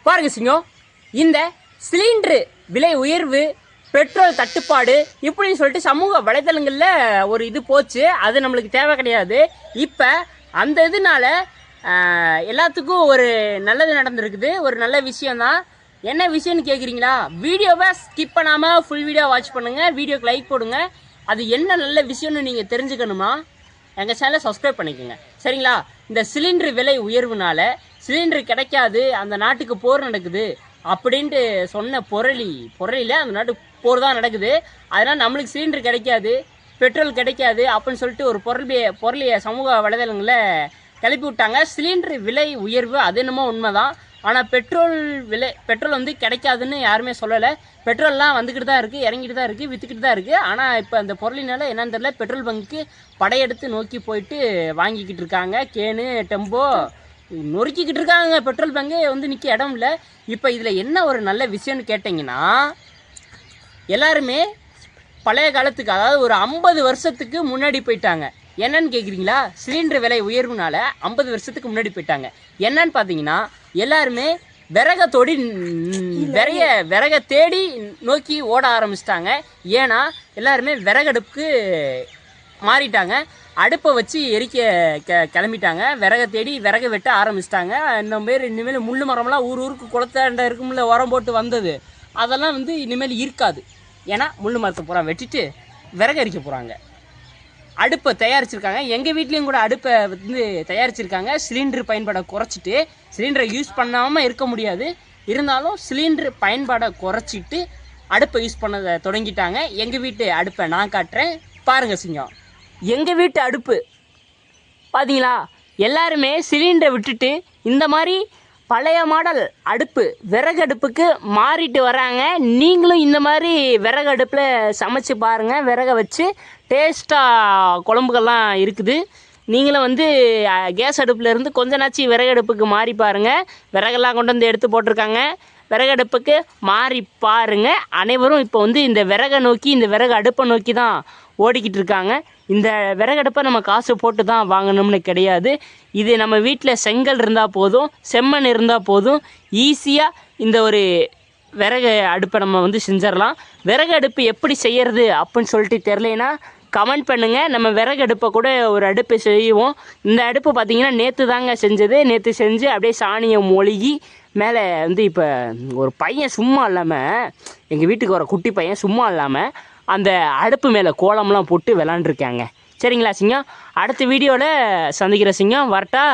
பாருங்க சிங்கம், இந்த சிலிண்டரு விலை உயர்வு, பெட்ரோல் தட்டுப்பாடு இப்படின்னு சொல்லிட்டு சமூக வலைதளங்களில் ஒரு இது போச்சு. அது நம்மளுக்கு தேவை கிடையாது. இப்போ அந்த இதனால எல்லாத்துக்கும் ஒரு நல்லது நடந்திருக்குது. ஒரு நல்ல விஷயந்தான். என்ன விஷயம்னு கேட்குறீங்களா? வீடியோவை ஸ்கிப் பண்ணாமல் ஃபுல் வீடியோ வாட்ச் பண்ணுங்கள். வீடியோக்கு லைக் போடுங்க. அது என்ன நல்ல விஷயம்னு நீங்கள் தெரிஞ்சுக்கணுமா? எங்கள் சேனலை சப்ஸ்கிரைப் பண்ணிக்கோங்க, சரிங்களா? இந்த சிலிண்டர் விலை உயர்வுனால சிலிண்டர் கிடைக்காது, அந்த நாட்டுக்கு போர் நடக்குது அப்படின்ட்டு சொன்ன பொருளில் அந்த நாட்டுக்கு போர் தான் நடக்குது. அதனால் நம்மளுக்கு சிலிண்டர் கிடைக்காது, பெட்ரோல் கிடைக்காது அப்படின்னு சொல்லிட்டு ஒரு பொருளைய சமூக வலைதளங்களில் கிளப்பி விட்டாங்க. சிலிண்டர் விலை உயர்வு அது என்னமோ உண்மைதான். ஆனால் பெட்ரோல் வந்து கிடைக்காதுன்னு யாருமே சொல்லலை. பெட்ரோல்லாம் வந்துக்கிட்டு தான் இருக்குது, இறங்கிட்டு தான் இருக்குது, விற்றுக்கிட்டு தான் இருக்குது. ஆனால் இப்போ அந்த பொருளினால என்னன்னு தெரியல, பெட்ரோல் பங்க்கு படையெடுத்து நோக்கி போயிட்டு வாங்கிக்கிட்டு இருக்காங்க. கேனு டெம்போ நொறுக்கிக்கிட்டு இருக்காங்க. பெட்ரோல் பங்கு வந்து நிற்க இடம் இல்லை. இப்போ இதில் என்ன ஒரு நல்ல விஷயம்னு கேட்டிங்கன்னா, எல்லாருமே பழைய காலத்துக்கு, அதாவது ஒரு 50 வருஷத்துக்கு முன்னாடி போயிட்டாங்க. என்னன்னு கேட்குறீங்களா? சிலிண்டர் விலை உயர்வுனால 50 வருஷத்துக்கு முன்னாடி போயிட்டாங்க. என்னன்னு பார்த்தீங்கன்னா, எல்லாருமே விறக தேடி நோக்கி ஓட ஆரம்பிச்சிட்டாங்க. ஏன்னா எல்லாருமே விறகடுப்புக்கு மாறிட்டாங்க. அடுப்பை வச்சு எரிக்க கிளம்பிட்டாங்க. விறகை தேடி விறகை வெட்ட ஆரம்பிச்சிட்டாங்க. இனிமேல் முள்ளு மரம்லாம் ஊருக்கு குளத்தாண்ட இருக்கும்ல, உரம் போட்டு வந்தது, அதெல்லாம் வந்து இனிமேல் இருக்காது. ஏன்னா முள்ளு மரத்தை பூரா வெட்டிட்டு விறகு எரிக்க போகிறாங்க. அடுப்பை தயாரிச்சிருக்காங்க. எங்கள் வீட்லேயும் கூட அடுப்பை வந்து தயாரிச்சிருக்காங்க. சிலிண்டர் பயன்பாடை குறைச்சிட்டு, சிலிண்டரை யூஸ் பண்ணாமல் இருக்க முடியாது, இருந்தாலும் சிலிண்டர் பயன்பாடை குறைச்சிட்டு அடுப்பை யூஸ் பண்ணதை தொடங்கிட்டாங்க. எங்கள் வீட்டு அடுப்பை நான் காட்டுறேன், பாருங்கள் சிங்கம். எங்கள் வீட்டு அடுப்பு பார்த்தீங்களா? எல்லாருமே சிலிண்டரை விட்டுட்டு இந்த மாதிரி பழைய மாடல் அடுப்பு, விறகு அடுப்புக்கு மாறிட்டு வராங்க. நீங்களும் இந்த மாதிரி விறகு அடுப்பில் சமைச்சு பாருங்கள். விறகை வச்சு டேஸ்ட்டாக குழம்புகள்லாம் இருக்குது. நீங்களும் வந்து கேஸ் அடுப்புலேருந்து கொஞ்ச நாச்சு விறகு அடுப்புக்கு மாறி பாருங்கள். விறகெல்லாம் கொண்டு வந்து எடுத்து போட்டிருக்காங்க. விறகு அடுப்புக்கு மாறி பாருங்கள். அனைவரும் இப்போ வந்து இந்த விறகை நோக்கி, இந்த விறகு அடுப்பை நோக்கி தான் ஓடிக்கிட்டு இருக்காங்க. இந்த விறகடுப்பை நம்ம காசு போட்டு தான் வாங்கணும்னு கிடையாது. இது நம்ம வீட்டில் செங்கல் இருந்தால் போதும், செம்மண் இருந்தால் போதும், ஈஸியாக இந்த ஒரு விறகு அடுப்பை நம்ம வந்து செஞ்சிடலாம். விறகு அடுப்பு எப்படி செய்கிறது அப்படின்னு சொல்லிட்டு தெரிலனா கமெண்ட் பண்ணுங்கள். நம்ம விறகு அடுப்பை கூட ஒரு அடுப்பை செய்வோம். இந்த அடுப்பு பார்த்திங்கன்னா நேற்று தாங்க செஞ்சது. நேற்று செஞ்சு அப்படியே சாணியை மொழுகி மேலே வந்து இப்போ ஒரு பையன் சும்மா இல்லாமல், எங்கள் வீட்டுக்கு வர குட்டி பையன் சும்மா இல்லாமல் அந்த அடுப்பு மேலே கோலம்லாம் போட்டு விளாண்டுருக்காங்க. சரிங்களா சிங்கம்? அடுத்த வீடியோவில் சந்திக்கிற சிங்கம். வரட்டா?